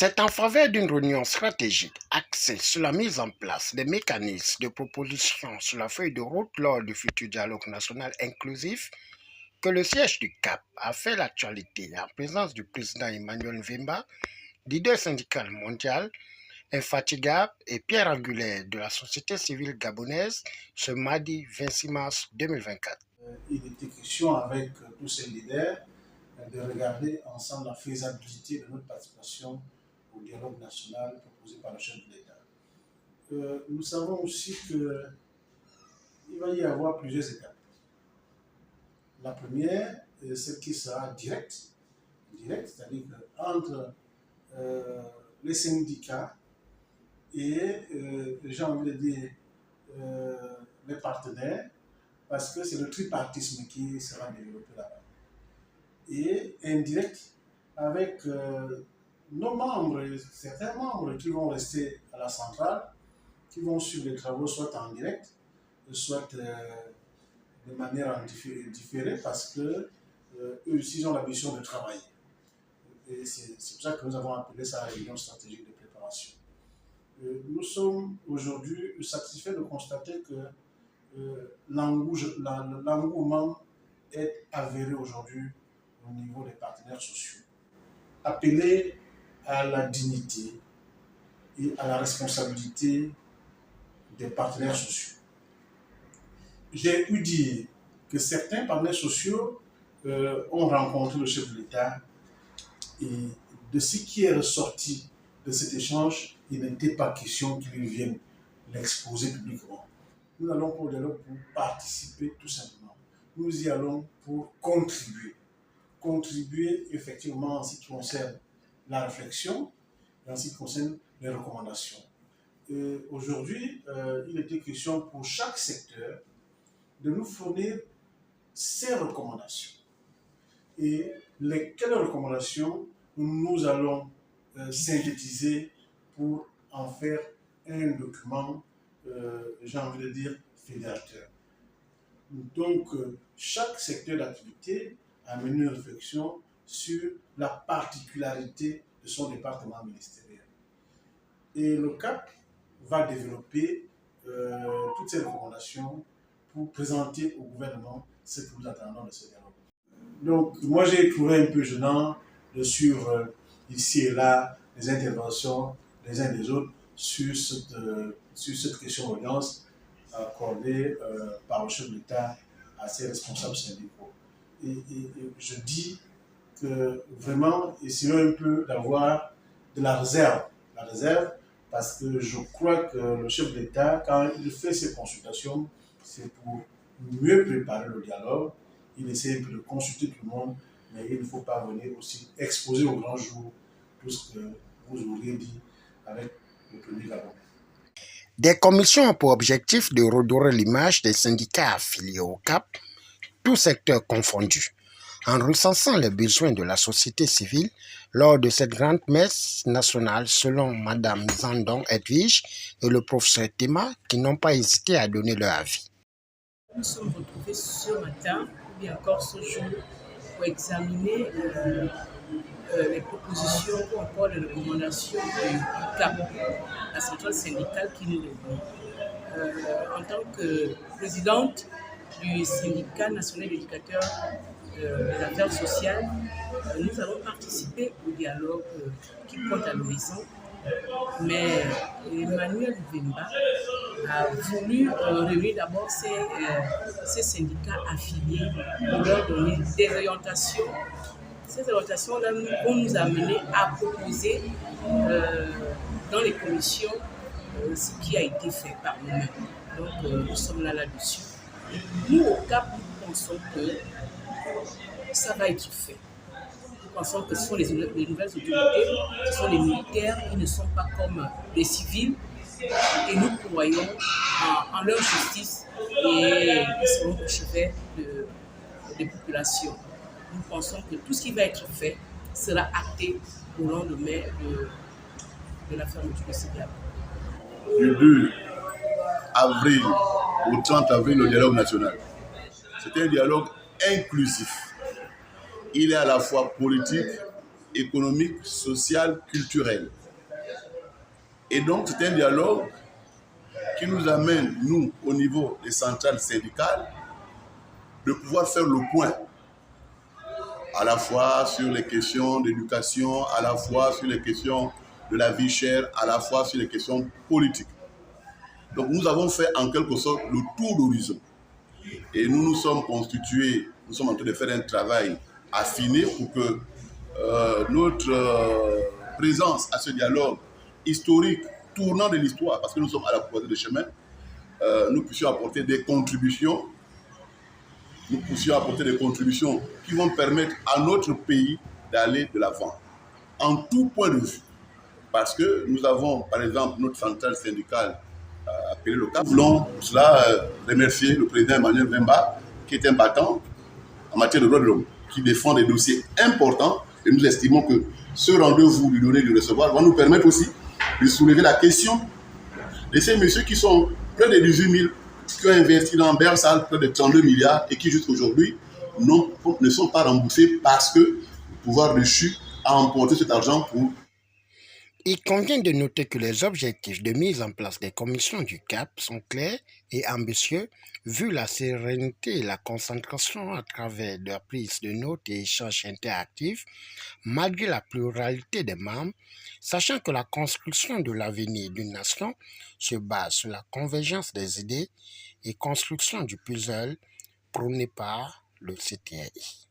C'est en faveur d'une réunion stratégique axée sur la mise en place des mécanismes de proposition sur la feuille de route lors du futur dialogue national inclusif que le siège du CAP a fait l'actualité en présence du président Emmanuel Mvemba, leader syndical mondial, infatigable et pierre angulaire de la société civile gabonaise ce mardi 26 mars 2024. Il était question avec tous ces leaders de regarder ensemble la faisabilité de notre participation au dialogue national proposé par le chef de l'État. Nous savons aussi qu'il va y avoir plusieurs étapes. La première, c'est celle qui sera directe, c'est-à-dire entre les syndicats et, j'ai envie de dire, les partenaires, parce que c'est le tripartisme qui sera développé là-bas. Et indirect avec nos membres, certains membres qui vont rester à la centrale, qui vont suivre les travaux soit en direct, soit de manière différée, parce que eux aussi ils ont la mission de travailler. Et c'est pour ça que nous avons appelé ça la réunion stratégique de préparation. Nous sommes aujourd'hui satisfaits de constater que l'engouement est avéré aujourd'hui au niveau des partenaires sociaux. Appeler à la dignité et à la responsabilité des partenaires sociaux. J'ai eu dire que certains partenaires sociaux ont rencontré le chef de l'État et de ce qui est ressorti de cet échange, il n'était pas question qu'ils viennent l'exposer publiquement. Nous allons pour le dialogue pour participer tout simplement. Nous y allons pour contribuer. Contribuer effectivement en ce qui concerne la réflexion et en ce qui concerne les recommandations. Aujourd'hui, il était question pour chaque secteur de nous fournir ses recommandations. Et quelles recommandations nous allons synthétiser pour en faire un document, j'ai envie de dire, fédérateur. Donc, chaque secteur d'activité a mené une réflexion sur la particularité de son département ministériel. Et le CAP va développer toutes ces recommandations pour présenter au gouvernement ce que nous attendons de ce dialogue. Donc, moi, j'ai trouvé un peu gênant de suivre ici et là les interventions des uns des autres sur cette question d'audience accordée par le chef de l'État à ses responsables syndicaux. Et je dis que vraiment, essayons un peu d'avoir de la réserve. La réserve, parce que je crois que le chef de l'État, quand il fait ses consultations, c'est pour mieux préparer le dialogue. Il essaie un peu de consulter tout le monde, mais il ne faut pas venir aussi exposer au grand jour tout ce que vous auriez dit avec le premier dialogue. Des commissions ont pour objectif de redorer l'image des syndicats affiliés au CAP, tous secteurs confondus, en recensant les besoins de la société civile lors de cette grande messe nationale, selon Mme Zandon Edwige et le professeur Tema, qui n'ont pas hésité à donner leur avis. Nous sommes retrouvés ce matin, ou bien encore ce jour, pour examiner les propositions ou encore les recommandations du CAP, la centrale syndicale qui nous réunit. En tant que présidente du syndicat national d'éducateurs des affaires sociales, nous allons participer au dialogue qui pointe à l'horizon. Mais Emmanuel Mvemba a voulu réunir d'abord ces syndicats affiliés pour leur donner des orientations. Ces orientations-là vont nous amener à proposer dans les commissions ce qui a été fait par nous-mêmes. Donc nous sommes là-dessus. Nous, au CAP, nous pensons que ça va être fait. Nous pensons que ce sont les nouvelles autorités, ce sont les militaires qui ne sont pas comme les civils, et nous croyons en leur justice et ils seront au chevet des populations. Nous pensons que tout ce qui va être fait sera acté au lendemain de la fermeture de ce dialogue. Du 2 avril au 30 avril, le dialogue national. C'est un dialogue inclusif. Il est à la fois politique, économique, social, culturel. Et donc, c'est un dialogue qui nous amène, nous, au niveau des centrales syndicales, de pouvoir faire le point, à la fois sur les questions d'éducation, à la fois sur les questions de la vie chère, à la fois sur les questions politiques. Donc, nous avons fait en quelque sorte le tour d'horizon. Et nous nous sommes constitués, nous sommes en train de faire un travail affiné pour que notre présence à ce dialogue historique, tournant de l'histoire, parce que nous sommes à la croisée de chemin, nous puissions apporter des contributions, qui vont permettre à notre pays d'aller de l'avant, en tout point de vue. Parce que nous avons, par exemple, notre centrale syndicale appelée le CAP. Nous voulons pour cela remercier le président Emmanuel Vemba, qui est un battant en matière de droits de l'homme, qui défend des dossiers importants. Et nous estimons que ce rendez-vous, lui donner, lui recevoir, va nous permettre aussi de soulever la question de ces messieurs qui sont près de 18 000, qui ont investi dans Bersal près de 32 milliards et qui jusqu'aujourd'hui ne sont pas remboursés parce que le pouvoir reçu a emporté cet argent pour... Il convient de noter que les objectifs de mise en place des commissions du CAP sont clairs et ambitieux, vu la sérénité et la concentration à travers leur prise de notes et échanges interactifs, malgré la pluralité des membres, sachant que la construction de l'avenir d'une nation se base sur la convergence des idées et construction du puzzle prôné par le CTI.